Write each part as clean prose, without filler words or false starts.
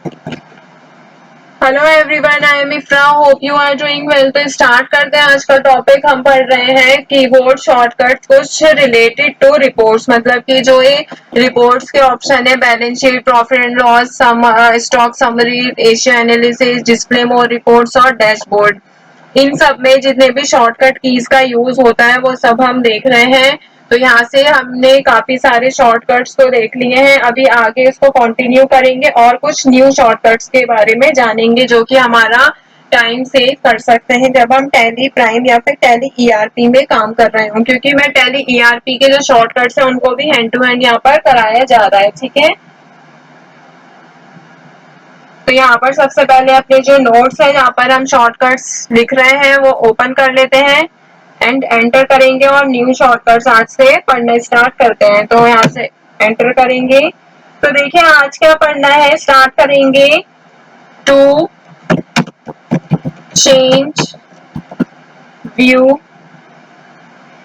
Hello everyone, I am Ifra, hope you are doing well. तो start करते हैं आज का टॉपिक। हम पढ़ रहे हैं कीबोर्ड शॉर्टकट कुछ रिलेटेड टू रिपोर्ट्स, मतलब कि जो ये रिपोर्ट्स के ऑप्शन है, balance sheet, profit and loss, stock summary, Asia analysis, display more reports और डैशबोर्ड, इन सब में जितने भी शॉर्टकट कीज का यूज होता है वो सब हम देख रहे हैं। तो यहाँ से हमने काफी सारे शॉर्टकट्स को देख लिए हैं। अभी आगे इसको कंटिन्यू करेंगे और कुछ न्यू शॉर्टकट्स के बारे में जानेंगे जो कि हमारा टाइम सेव कर सकते हैं जब हम टैली प्राइम या फिर टैली ईआरपी में काम कर रहे हो, क्योंकि मैं टैली ईआरपी के जो शॉर्टकट्स है उनको भी हैंड टू हैंड यहाँ पर कराया जा रहा है। ठीक है, तो यहाँ पर सबसे पहले अपने जो नोट्स है जहाँ पर हम शॉर्टकट्स लिख रहे हैं वो ओपन कर लेते हैं एंड एंटर करेंगे और न्यू शॉर्टकट्स आज से पढ़ना स्टार्ट करते हैं। तो यहाँ से एंटर करेंगे। तो देखिए आज क्या पढ़ना है, स्टार्ट करेंगे टू चेंज व्यू।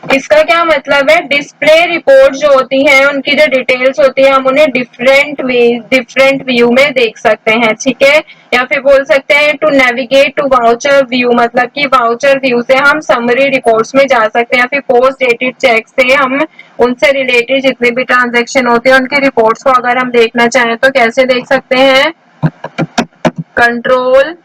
इसका क्या मतलब है, डिस्प्ले रिपोर्ट जो होती है उनकी जो डिटेल्स होती है हम उन्हें डिफरेंट व्यू में देख सकते हैं। ठीक है, या फिर बोल सकते हैं to navigate to voucher view, मतलब कि वाउचर व्यू से हम समरी रिपोर्ट्स में जा सकते हैं, या फिर पोस्ट डेटेड चेक से हम उनसे रिलेटेड जितने भी ट्रांजेक्शन होते हैं उनकी रिपोर्ट्स को अगर हम देखना चाहें तो कैसे देख सकते हैं, कंट्रोल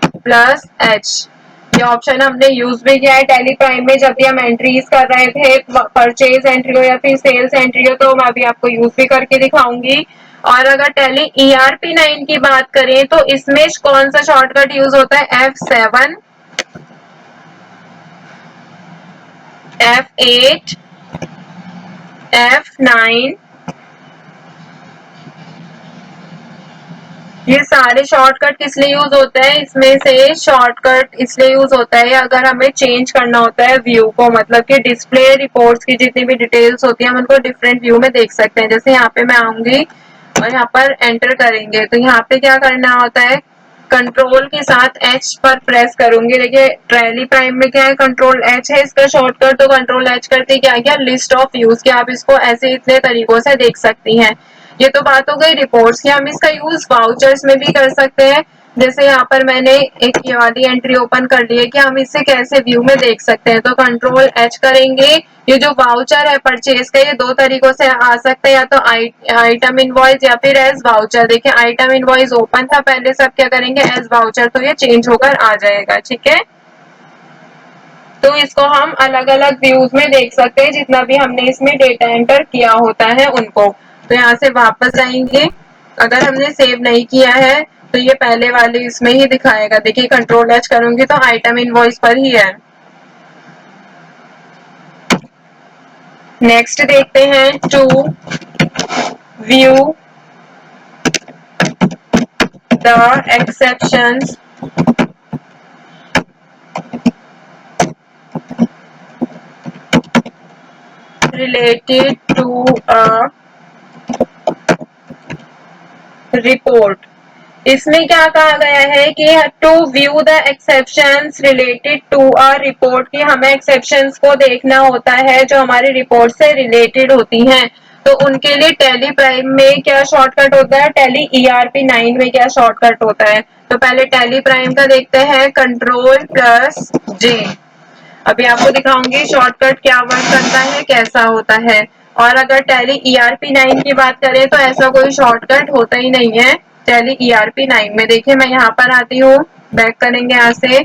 प्लस एच। ये ऑप्शन हमने यूज भी किया है टैली प्राइम में जब भी हम एंट्रीज कर रहे थे, परचेज एंट्री हो या फिर सेल्स एंट्री हो, तो मैं अभी आपको यूज भी करके दिखाऊंगी। और अगर टैली ERP9 की बात करें तो इसमें कौन सा शॉर्टकट यूज होता है, F7, F8, F9। ये सारे शॉर्टकट किस लिए यूज होते हैं, इसमें से शॉर्टकट इसलिए यूज होता है अगर हमें चेंज करना होता है व्यू को, मतलब कि डिस्प्ले रिपोर्ट्स की जितनी भी डिटेल्स होती है हम उनको डिफरेंट व्यू में देख सकते हैं। जैसे यहाँ पे मैं आऊंगी और यहाँ पर एंटर करेंगे तो यहाँ पे क्या करना होता है, कंट्रोल के साथ एच पर प्रेस करूंगी। देखिए टैली प्राइम में क्या है, कंट्रोल एच है इसका शॉर्टकट। तो कंट्रोल एच करते क्या गया, लिस्ट ऑफ व्यूज की आप इसको ऐसे इतने तरीकों से देख सकती हैं। ये तो बात हो गई रिपोर्ट्स की। हम इसका यूज वाउचर्स में भी कर सकते हैं। जैसे यहाँ पर मैंने एक ये वाली एंट्री ओपन कर ली है कि हम इसे कैसे व्यू में देख सकते हैं। तो कंट्रोल एच करेंगे, ये जो वाउचर है परचेज का ये दो तरीकों से आ सकते हैं, या तो आइटम इनवॉइस या फिर एज वाउचर। देखिए आइटम इनवॉइस ओपन था पहले, सब क्या करेंगे एज वाउचर, तो ये चेंज होकर आ जाएगा। ठीक है, तो इसको हम अलग अलग व्यूज में देख सकते हैं जितना भी हमने इसमें डेटा एंटर किया होता है उनको। तो यहाँ से वापस आएंगे, अगर हमने सेव नहीं किया है तो ये पहले वाले इसमें ही दिखाएगा। देखिए कंट्रोल एच करूंगी तो आइटम इनवॉइस पर ही है। नेक्स्ट देखते हैं, to view the exceptions related to a report. इसमें क्या कहा गया है कि to view the exceptions related to a report, की हमें एक्सेप्शंस को देखना होता है जो हमारी रिपोर्ट से रिलेटेड होती हैं। तो उनके लिए टैली प्राइम में क्या शॉर्टकट होता है, टैली ERP9 में क्या शॉर्टकट होता है। तो पहले टैली प्राइम का देखते हैं, कंट्रोल प्लस जे। अभी आपको दिखाऊंगी शॉर्टकट क्या वर्क करता है, कैसा होता है। और अगर टैली ERP9 की बात करें तो ऐसा कोई शॉर्टकट होता ही नहीं है टैली ERP9 में। देखिए मैं यहाँ पर आती हूँ, बैक करेंगे यहाँ से,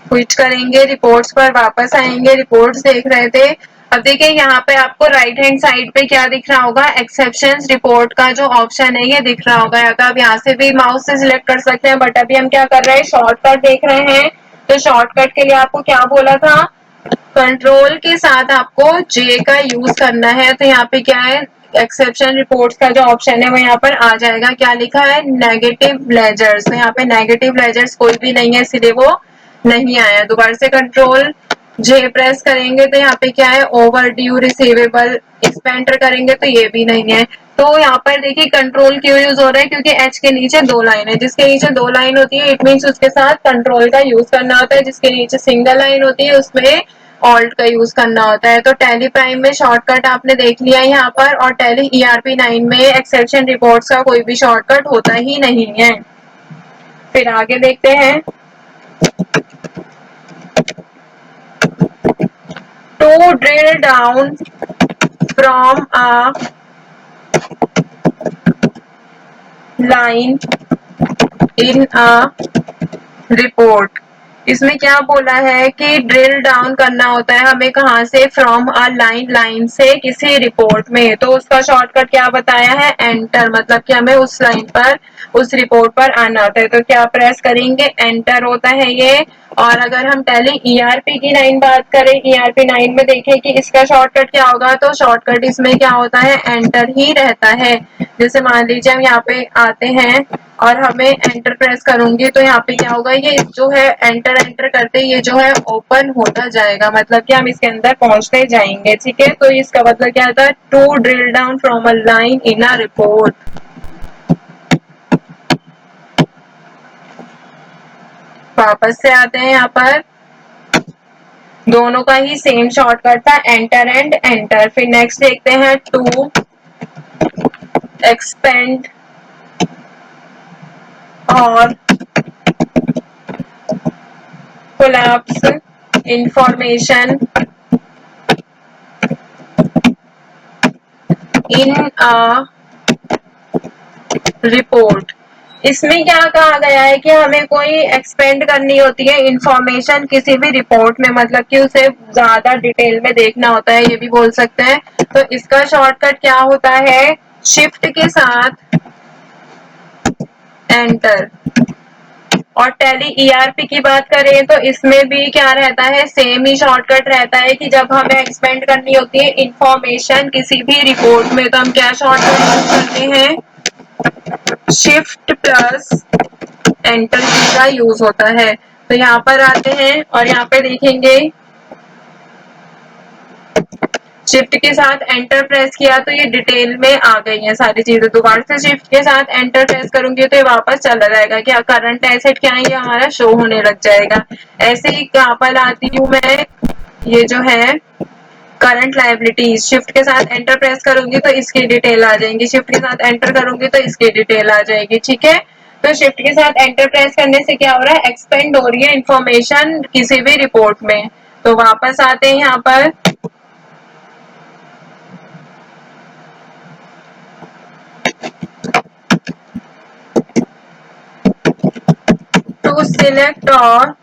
क्विट करेंगे, रिपोर्ट्स पर वापस आएंगे, रिपोर्ट्स देख रहे थे। अब देखिए यहाँ पे आपको राइट हैंड साइड पे क्या दिख रहा होगा, एक्सेप्शंस रिपोर्ट का जो ऑप्शन है ये दिख रहा होगा। या तो आप यहाँ से भी माउस से सिलेक्ट कर सकते हैं, बट अभी हम क्या कर रहे हैं, शॉर्टकट देख रहे हैं। तो शॉर्टकट के लिए आपको क्या बोला था, कंट्रोल के साथ आपको जे का यूज करना है। तो यहाँ पे क्या है, एक्सेप्शन रिपोर्ट्स का जो ऑप्शन है वो यहाँ पर आ जाएगा। क्या लिखा है, नेगेटिव लेजर्स। तो यहाँ पे नेगेटिव लेजर्स कोई भी नहीं है इसलिए वो नहीं आया। दोबारा से कंट्रोल जे प्रेस करेंगे तो यहाँ पे क्या है, ओवर ड्यू रिसीवेबल, इस पे एंटर करेंगे तो ये भी नहीं है। तो यहाँ पर देखिए कंट्रोल क्यों यूज हो रहा है, क्योंकि एच के नीचे दो लाइन है, जिसके नीचे दो लाइन होती है इट मीन्स उसके साथ कंट्रोल का यूज करना होता है, जिसके नीचे सिंगल लाइन होती है उसमें ऑल्ट का यूज करना होता है। तो टैली प्राइम में शॉर्टकट आपने देख लिया यहाँ पर, और टैली ERP9 में एक्सेप्शन रिपोर्ट्स का कोई भी शॉर्टकट होता ही नहीं है। फिर आगे देखते हैं। To drill down from a line in a report, इसमें क्या बोला है कि ड्रिल डाउन करना होता है हमें कहाँ से, फ्रॉम अ लाइन, लाइन से किसी रिपोर्ट में। तो उसका शॉर्टकट क्या बताया है, एंटर, मतलब कि हमें उस लाइन पर, उस रिपोर्ट पर आना होता है। तो क्या प्रेस करेंगे, एंटर होता है ये। और अगर हम टैली ERP की लाइन बात करें, ERP9 में देखें कि इसका शॉर्टकट क्या होगा, तो शॉर्टकट इसमें क्या होता है, एंटर ही रहता है। जैसे मान लीजिए हम यहाँ पे आते हैं और हमें एंटर प्रेस करूंगी, तो यहाँ पे क्या होगा, ये जो है एंटर एंटर करते ये जो है ओपन होता जाएगा, मतलब कि हम इसके अंदर पहुंचते जाएंगे। ठीक है, तो इसका मतलब क्या होता है, to drill down from a line in a report. वापस से आते हैं यहाँ पर, दोनों का ही सेम शॉर्टकट था, एंटर एंड एंटर। फिर नेक्स्ट देखते हैं, टू एक्सपेंड और collapse information in a report. इसमें क्या कहा गया है कि हमें कोई एक्सपेंड करनी होती है इंफॉर्मेशन किसी भी रिपोर्ट में, मतलब कि उसे ज्यादा डिटेल में देखना होता है, ये भी बोल सकते हैं। तो इसका शॉर्टकट क्या होता है, शिफ्ट के साथ एंटर। और टैली ERP की बात करें तो इसमें भी क्या रहता है, सेम ही शॉर्टकट रहता है कि जब हमें एक्सपेंड करनी होती है इंफॉर्मेशन किसी भी रिपोर्ट में, तो हम क्या शॉर्टकट यूज करते हैं, शिफ्ट प्लस एंटर की का यूज होता है। तो यहाँ पर आते हैं और यहाँ पे देखेंगे, शिफ्ट के साथ एंटर प्रेस किया तो ये डिटेल में आ गई है सारी चीजें। दोबारा से शिफ्ट के साथ एंटर प्रेस करूंगी तो ये वापस चला जाएगा, क्या करंट एसेट क्या है, ये हमारा शो होने लग जाएगा। ऐसे ही यहाँ पर आती हूँ मैं, ये जो है करंट लायबिलिटीज, शिफ्ट के साथ एंटर प्रेस करूंगी तो इसकी डिटेल आ जाएंगी, शिफ्ट के साथ एंटर करूंगी तो इसकी डिटेल आ जाएगी। ठीक है, तो शिफ्ट के साथ एंटर प्रेस करने से क्या हो रहा है, एक्सपेंड हो रही है इंफॉर्मेशन किसी भी रिपोर्ट में। तो वापस आते हैं यहाँ पर, टू सिलेक्ट और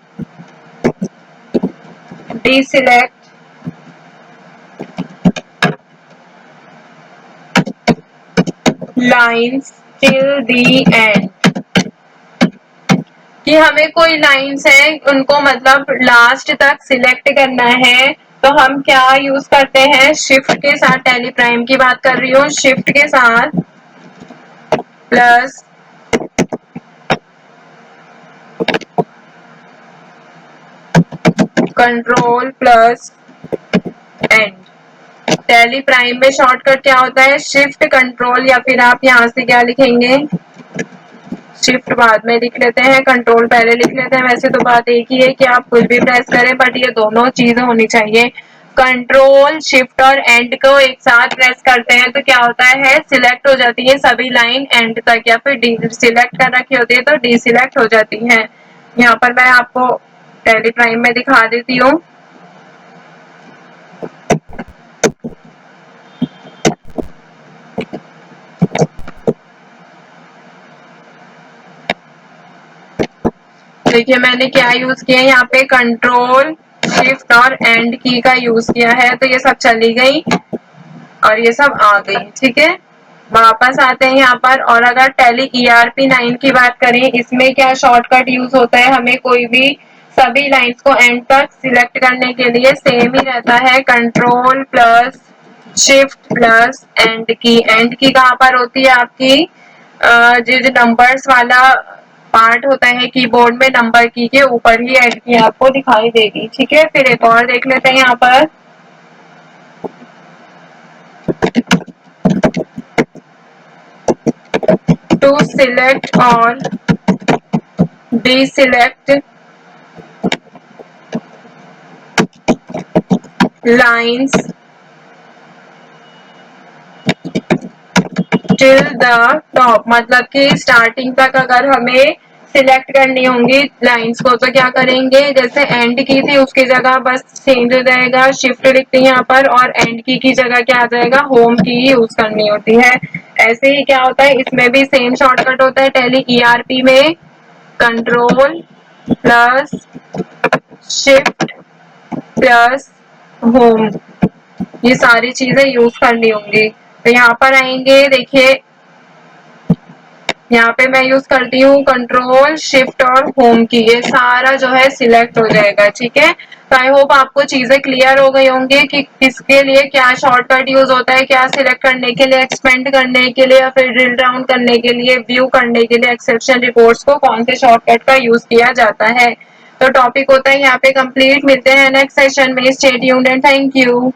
deselect lines till the end, कि हमें कोई लाइंस है उनको मतलब लास्ट तक सिलेक्ट करना है, तो हम क्या यूज करते हैं, शिफ्ट के साथ, टैली प्राइम की बात कर रही हूँ, शिफ्ट के साथ plus control plus and. Tally prime में शॉर्टकट क्या होता है, शिफ्ट कंट्रोल, या फिर आप यहाँ से क्या लिखेंगे, शिफ्ट बाद में लिख लेते हैं, कंट्रोल पहले लिख लेते हैं। वैसे तो बात एक ही है कि आप कुछ भी प्रेस करें, बट ये दोनों चीजें होनी चाहिए। कंट्रोल शिफ्ट और एंड को एक साथ प्रेस करते हैं तो क्या होता है, सिलेक्ट हो जाती है सभी लाइन एंड तक, या फिर डी सिलेक्ट कर रखी होती है तो डी सिलेक्ट हो जाती है। यहाँ पर मैं आपको टैली प्राइम में दिखा देती हूँ। देखिए मैंने क्या यूज किया है, यहाँ पे कंट्रोल शिफ्ट और एंड की का यूज किया है, तो ये सब चली गई और ये सब आ गई। ठीक है, वापस आते हैं यहाँ पर, और अगर टैली ERP9 की बात करें, इसमें क्या शॉर्टकट यूज होता है, हमें कोई भी सभी लाइंस को एंड तक सिलेक्ट करने के लिए सेम ही रहता है, control plus shift plus and की। एंड की कहाँ पर होती है आपकी, जो नंबर्स वाला पार्ट होता है कीबोर्ड में, नंबर की के ऊपर ही एंड की आपको दिखाई देगी। ठीक है, फिर एक और देख लेते हैं यहाँ पर, टू सिलेक्ट और deselect lines till the top, मतलब कि स्टार्टिंग तक अगर हमें सिलेक्ट करनी होंगी लाइंस को तो क्या करेंगे, जैसे एंड की थी उसकी जगह बस चेंज हो जाएगा, शिफ्ट लिखते हैं यहाँ पर, और एंड की जगह क्या आ जाएगा, होम की यूज करनी होती है। ऐसे ही क्या होता है इसमें भी सेम शॉर्टकट होता है टैली ईआरपी में, control plus shift plus home, ये सारी चीजें यूज करनी होंगी। तो यहाँ पर आएंगे, देखिए यहाँ पे मैं यूज करती हूँ कंट्रोल शिफ्ट और होम की, ये सारा जो है सिलेक्ट हो जाएगा। ठीक है, तो आई होप आपको चीजें क्लियर हो गई होंगी कि किसके लिए क्या शॉर्टकट यूज होता है, क्या सिलेक्ट करने के लिए, एक्सपेंड करने के लिए, या फिर ड्रिल डाउन करने के लिए, व्यू करने के लिए एक्सेप्शन रिपोर्ट्स को कौन से शॉर्टकट का यूज किया जाता है। तो टॉपिक होता है यहाँ पे कंप्लीट। मिलते हैं नेक्स्ट सेशन में। Stay tuned and thank you.